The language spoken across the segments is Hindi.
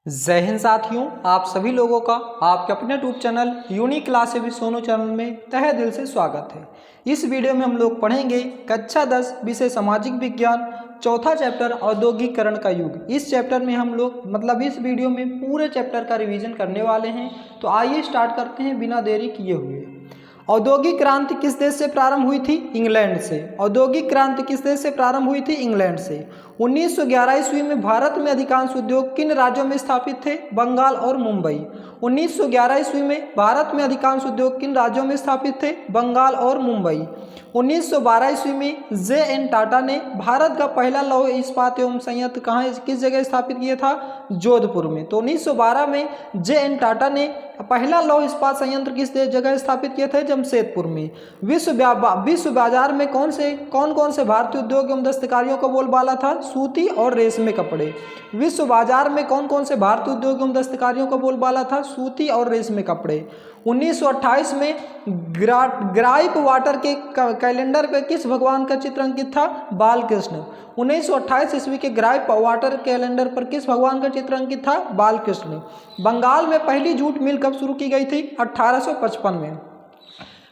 जय हिंद साथियों, आप सभी लोगों का आपके अपने YouTube channel unique class with Sonu channel में तहे दिल से स्वागत है। इस वीडियो में हम लोग पढ़ेंगे कक्षा 10 विषय सामाजिक विज्ञान चौथा चैप्टर औद्योगिकरण का युग। इस चैप्टर में हम लोग इस वीडियो में पूरे चैप्टर का रिवीजन करने वाले हैं। तो आइए स्टार्ट करते हैं बिना देरी किए हुए। औद्योगिक क्रांति किस देश से प्रारंभ हुई थी? इंग्लैंड से। औद्योगिक क्रांति किस देश से प्रारंभ हुई थी? इंग्लैंड से। 1911 ईस्वी में भारत में अधिकांश उद्योग किन राज्यों में स्थापित थे? बंगाल और मुंबई। 1911 ईस्वी में भारत में अधिकांश उद्योग किन राज्यों में स्थापित थे? बंगाल और मुंबई। 1912 ईस्वी में जे.एन. टाटा ने भारत का पहला लौह इस्पात एवं संयंत्र किस जगह स्थापित किया था? जोधपुर में। तो 1912 में जे.एन. टाटा ने पहला लौह इस्पात संयंत्र किस जगह स्थापित किए थे? जमशेदपुर में। विश्व बाजार में कौन कौन से भारतीय उद्योग एवं दस्तकारियों का बोलबाला था? सूती और रेशमी कपड़े। विश्व बाजार में कौन से भारतीय उद्योग एवं दस्तकारियों का बोलबाला था? सूती और रेशमी कपड़े। 1928 में ग्राइप वाटर के कैलेंडर पर किस भगवान का चित्र अंकित था? बालकृष्ण। 1928 ईस्वी के ग्राइप वाटर कैलेंडर पर किस भगवान का चित्र अंकित था? बालकृष्ण। बंगाल में पहली जूट मिल कब शुरू की गई थी? 1855 में।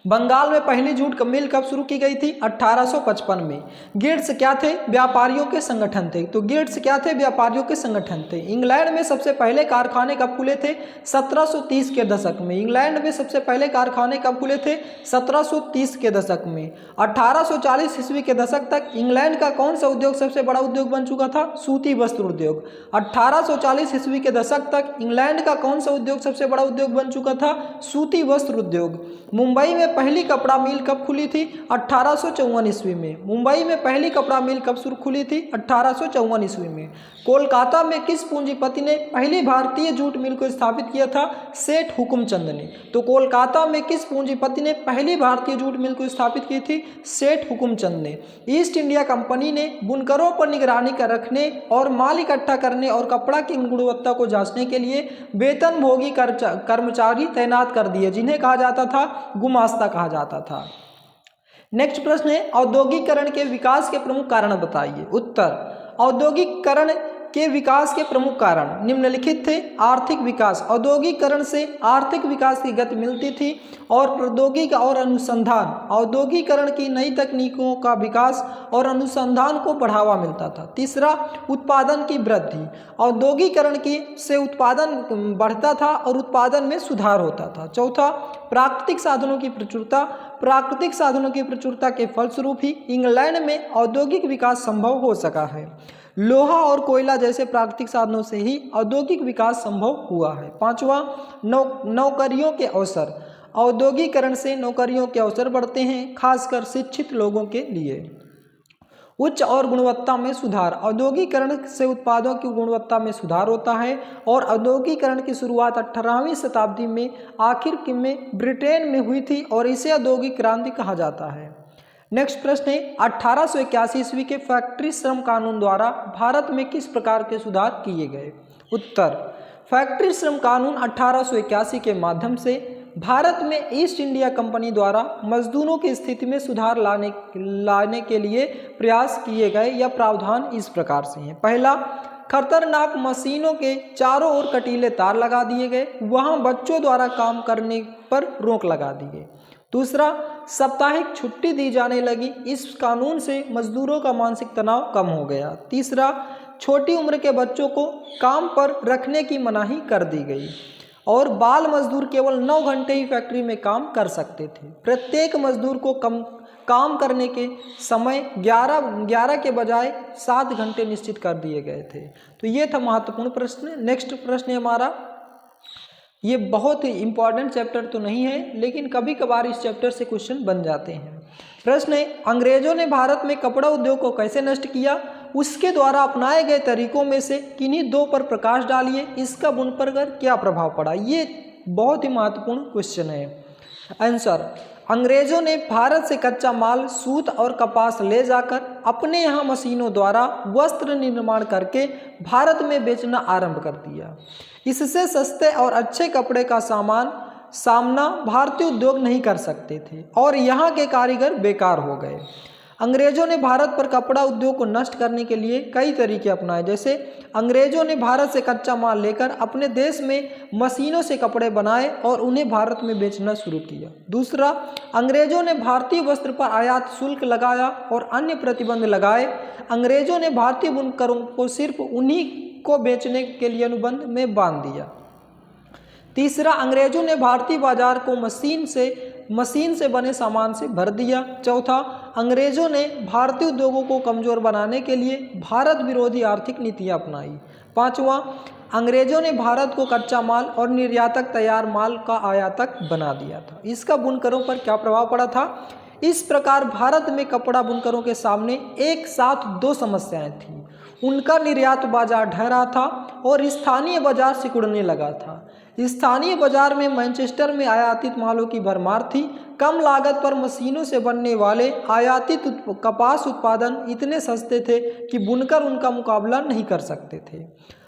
बंगाल में पहली जूट मिल कब शुरू की गई थी? 1855 में। गिल्ड्स क्या थे? व्यापारियों के संगठन थे। तो गिल्ड्स क्या थे? व्यापारियों के संगठन थे। इंग्लैंड में सबसे पहले कारखाने कब खुले थे? 1730 के दशक में। इंग्लैंड में सबसे पहले कारखाने कब खुले थे? 1730 के दशक में। 1840 ईस्वी के दशक तक इंग्लैंड का कौन सा उद्योग सबसे बड़ा उद्योग बन चुका था? सूती वस्त्र उद्योग। 1840 ईस्वी के दशक तक इंग्लैंड का कौन सा उद्योग सबसे बड़ा उद्योग बन चुका था? सूती वस्त्र उद्योग। मुंबई में पहली कपड़ा मिल कब खुली थी? 1854 ईस्वी में। मुंबई में पहली कपड़ा मिल कब शुरू खुली थी? 1854 ईस्वी में। कोलकाता में किस पूंजीपति ने पहली भारतीय जूट मिल को स्थापित किया था? सेठ हुकुमचंद ने। तो कोलकाता में किस पूंजीपति ने पहली भारतीय जूट मिल को स्थापित की थी? सेठ हुकुमचंद ने। ईस्ट इंडिया कंपनी ने बुनकरों पर निगरानी कर रखने और माल इकट्ठा करने और कपड़ा की गुणवत्ता को जांचने के लिए वेतनभोगी कर्मचारी तैनात कर दिए, जिन्हें कहा जाता था गुमास्ता कहा जाता था। नेक्स्ट प्रश्न है, औद्योगिकरण के विकास के प्रमुख कारण बताइए। उत्तर, औद्योगिकरण के विकास के प्रमुख कारण निम्नलिखित थे। आर्थिक विकास, औद्योगिकरण से आर्थिक विकास की गति मिलती थी और प्रौद्योगिकी और अनुसंधान, औद्योगिकरण की नई तकनीकों का विकास और अनुसंधान को बढ़ावा मिलता था। तीसरा, उत्पादन की वृद्धि, औद्योगिकरण की से उत्पादन बढ़ता था और उत्पादन में सुधार होता था। चौथा, प्राकृतिक साधनों की प्रचुरता, प्राकृतिक साधनों की प्रचुरता के फलस्वरूप ही इंग्लैंड में औद्योगिक विकास संभव हो सका है। लोहा और कोयला जैसे प्राकृतिक साधनों से ही औद्योगिक विकास संभव हुआ है। पांचवा, नौकरियों के अवसर, औद्योगिकरण से नौकरियों के अवसर बढ़ते हैं, खासकर शिक्षित लोगों के लिए। उच्च और गुणवत्ता में सुधार, औद्योगिकरण से उत्पादों की गुणवत्ता में सुधार होता है और औद्योगिकरण की शुरुआत 18वीं शताब्दी में आखिर में ब्रिटेन में हुई थी और इसे औद्योगिक क्रांति कहा जाता है। नेक्स्ट प्रश्न है, 1881 ईस्वी के फैक्ट्री श्रम कानून द्वारा भारत में किस प्रकार के सुधार किए गए? उत्तर, फैक्ट्री श्रम कानून 1881 के माध्यम से भारत में ईस्ट इंडिया कंपनी द्वारा मजदूरों की स्थिति में सुधार लाने के लिए प्रयास किए गए। या प्रावधान इस प्रकार से हैं। पहला, खतरनाक मशीनों के चारों ओर कटीले तार लगा दिए गए, वहां बच्चों द्वारा काम करने पर रोक लगा दी गई। दूसरा, साप्ताहिक छुट्टी दी जाने लगी, इस कानून से मजदूरों का मानसिक तनाव कम हो गया। तीसरा, छोटी उम्र के बच्चों को काम पर रखने की मनाही कर दी गई और बाल मजदूर केवल 9 घंटे ही फैक्ट्री में काम कर सकते थे। प्रत्येक मजदूर को काम करने के समय 11 के बजाय 7 घंटे निश्चित कर दिए गए थे। तो ये था महत्वपूर्ण प्रश्न। नेक्स्ट प्रश्न है हमारा, ये बहुत ही इंपॉर्टेंट चैप्टर तो नहीं है, लेकिन कभी कभार इस चैप्टर से क्वेश्चन बन जाते हैं। प्रश्न है, अंग्रेजों ने भारत में कपड़ा उद्योग को कैसे नष्ट किया? उसके द्वारा अपनाए गए तरीकों में से किन्हीं 2 पर प्रकाश डालिए। इसका उन पर क्या प्रभाव पड़ा? ये बहुत ही महत्वपूर्ण क्वेश्चन है। आंसर, अंग्रेजों ने भारत से कच्चा माल सूत और कपास ले जाकर अपने यहाँ मशीनों द्वारा वस्त्र निर्माण करके भारत में बेचना आरंभ कर दिया। इससे सस्ते और अच्छे कपड़े का सामना भारतीय उद्योग नहीं कर सकते थे और यहाँ के कारीगर बेकार हो गए। अंग्रेजों ने भारत पर कपड़ा उद्योग को नष्ट करने के लिए कई तरीके अपनाए। जैसे अंग्रेजों ने भारत से कच्चा माल लेकर अपने देश में मशीनों से कपड़े बनाए और उन्हें भारत में बेचना शुरू किया। दूसरा, अंग्रेजों ने भारतीय वस्त्र पर आयात शुल्क लगाया और अन्य प्रतिबंध लगाए। अंग्रेजों ने भारतीय बुनकरों को सिर्फ उन्हीं को बेचने के लिए अनुबंध में बांध दिया। तीसरा, अंग्रेजों ने भारतीय बाजार को मशीन से बने सामान से भर दिया। चौथा, अंग्रेजों ने भारतीय उद्योगों को कमजोर बनाने के लिए भारत विरोधी आर्थिक नीतियां अपनाई। पांचवा, अंग्रेजों ने भारत को कच्चा माल और निर्यातक तैयार माल का आयातक बना दिया था। इसका बुनकरों पर क्या प्रभाव पड़ा था? इस प्रकार भारत में कपड़ा बुनकरों के सामने एक साथ दो समस्याएं थीं। उनका निर्यात बाजार ढह रहा था और स्थानीय बाजार सिकुड़ने लगा था। स्थानीय बाजार में मैनचेस्टर में आयातित मालों की भरमार थी। कम लागत पर मशीनों से बनने वाले आयातित कपास उत्पादन इतने सस्ते थे कि बुनकर उनका मुकाबला नहीं कर सकते थे।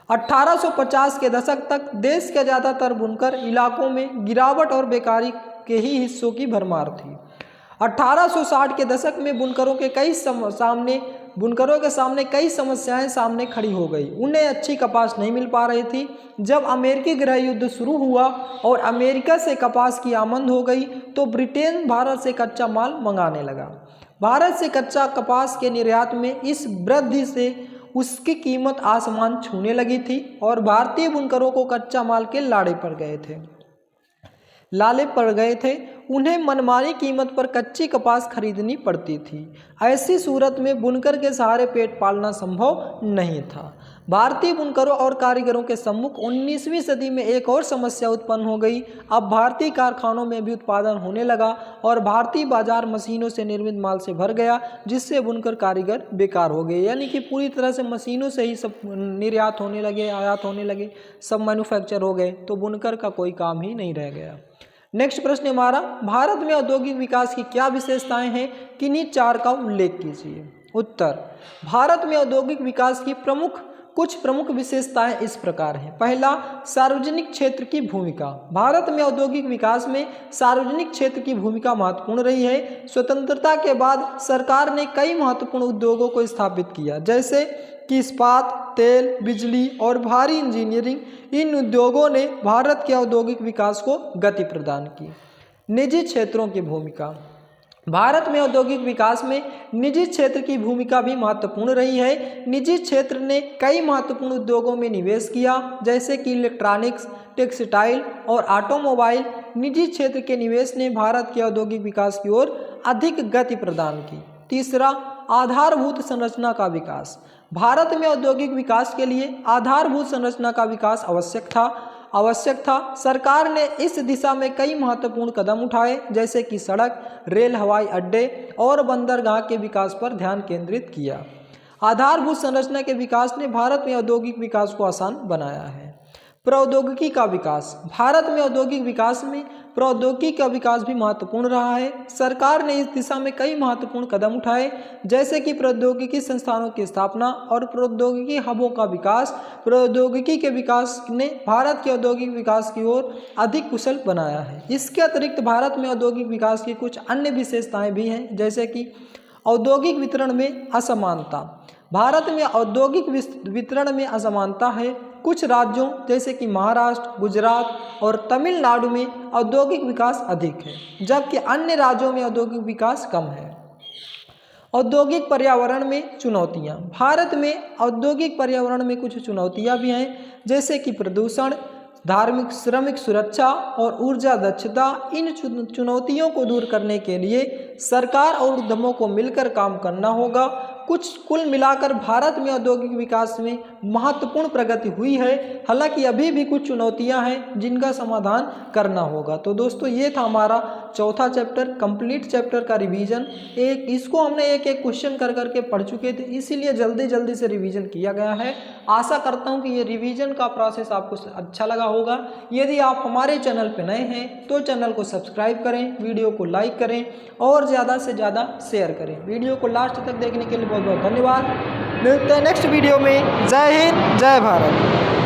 1850 के दशक तक देश के ज़्यादातर बुनकर इलाकों में गिरावट और बेकारी के ही हिस्सों की भरमार थी। 1860 के दशक में बुनकरों के सामने कई समस्याएं सामने खड़ी हो गई। उन्हें अच्छी कपास नहीं मिल पा रही थी। जब अमेरिकी गृह युद्ध शुरू हुआ और अमेरिका से कपास की आमद हो गई तो ब्रिटेन भारत से कच्चा माल मंगाने लगा। भारत से कच्चा कपास के निर्यात में इस वृद्धि से उसकी कीमत आसमान छूने लगी थी और भारतीय बुनकरों को कच्चा माल के लाले पड़ गए थे। उन्हें मनमानी कीमत पर कच्ची कपास खरीदनी पड़ती थी। ऐसी सूरत में बुनकर के सहारे पेट पालना संभव नहीं था। भारतीय बुनकरों और कारीगरों के सम्मुख 19वीं सदी में एक और समस्या उत्पन्न हो गई। अब भारतीय कारखानों में भी उत्पादन होने लगा और भारतीय बाजार मशीनों से निर्मित माल से भर गया, जिससे बुनकर कारीगर बेकार हो गए। यानी कि पूरी तरह से मशीनों से ही सब निर्यात होने लगे, आयात होने लगे, सब मैन्युफैक्चर हो गए, तो बुनकर का कोई काम ही नहीं रह गया। नेक्स्ट प्रश्न हमारा, भारत में औद्योगिक विकास की क्या विशेषताएं हैं? किन्हीं चार का उल्लेख कीजिए। उत्तर, भारत में औद्योगिक विकास की कुछ प्रमुख विशेषताएं इस प्रकार हैं। पहला, सार्वजनिक क्षेत्र की भूमिका। भारत में औद्योगिक विकास में सार्वजनिक क्षेत्र की भूमिका महत्वपूर्ण रही है। स्वतंत्रता के बाद सरकार ने कई महत्वपूर्ण उद्योगों को स्थापित किया, जैसे कि इस्पात, तेल, बिजली और भारी इंजीनियरिंग। इन उद्योगों ने भारत के औद्योगिक विकास को गति प्रदान की। निजी क्षेत्रों की भूमिका। भारत में औद्योगिक विकास में निजी क्षेत्र की भूमिका भी महत्वपूर्ण रही है। निजी क्षेत्र ने कई महत्वपूर्ण उद्योगों में निवेश किया, जैसे कि इलेक्ट्रॉनिक्स, टेक्सटाइल और ऑटोमोबाइल। निजी क्षेत्र के निवेश ने भारत के औद्योगिक विकास की ओर अधिक गति प्रदान की। तीसरा, आधारभूत संरचना का विकास। भारत में औद्योगिक विकास के लिए आधारभूत संरचना का विकास आवश्यक था। सरकार ने इस दिशा में कई महत्वपूर्ण कदम उठाए, जैसे कि सड़क, रेल, हवाई अड्डे और बंदरगाह के विकास पर ध्यान केंद्रित किया। आधारभूत संरचना के विकास ने भारत में औद्योगिक विकास को आसान बनाया है। प्रौद्योगिकी का विकास। भारत में औद्योगिक विकास में प्रौद्योगिकी का विकास भी महत्वपूर्ण रहा है। सरकार ने इस दिशा में कई महत्वपूर्ण कदम उठाए, जैसे कि प्रौद्योगिकी संस्थानों की स्थापना और प्रौद्योगिकी हबों का विकास। प्रौद्योगिकी के विकास ने भारत के औद्योगिक विकास की ओर अधिक कुशल बनाया है। इसके अतिरिक्त भारत में औद्योगिक विकास की कुछ अन्य विशेषताएं भी हैं, जैसे कि औद्योगिक वितरण में असमानता। भारत में औद्योगिक वितरण में असमानता है। कुछ राज्यों जैसे कि महाराष्ट्र, गुजरात और तमिलनाडु में औद्योगिक विकास अधिक है, जबकि अन्य राज्यों में औद्योगिक विकास कम है। औद्योगिक पर्यावरण में चुनौतियां। भारत में औद्योगिक पर्यावरण में कुछ चुनौतियां भी हैं, जैसे कि प्रदूषण, धार्मिक श्रमिक सुरक्षा और ऊर्जा दक्षता। इन चुनौतियों को दूर करने के लिए सरकार और उद्यमों को मिलकर काम करना होगा। कुल मिलाकर भारत में औद्योगिक विकास में महत्वपूर्ण प्रगति हुई है। हालांकि अभी भी कुछ चुनौतियां हैं जिनका समाधान करना होगा। तो दोस्तों, ये था हमारा चौथा चैप्टर, कंप्लीट चैप्टर का रिवीजन। इसको हमने एक एक क्वेश्चन कर करके पढ़ चुके थे, इसीलिए जल्दी से रिवीजन किया गया है। आशा करता हूँ कि ये रिवीजन का प्रोसेस आपको अच्छा लगा होगा। यदि आप हमारे चैनल पर नए हैं तो चैनल को सब्सक्राइब करें, वीडियो को लाइक करें और ज़्यादा से ज़्यादा शेयर करें। वीडियो को लास्ट तक देखने के लिए बहुत बहुत धन्यवाद। मिलते हैं नेक्स्ट वीडियो में। जय हिंद, जय भारत।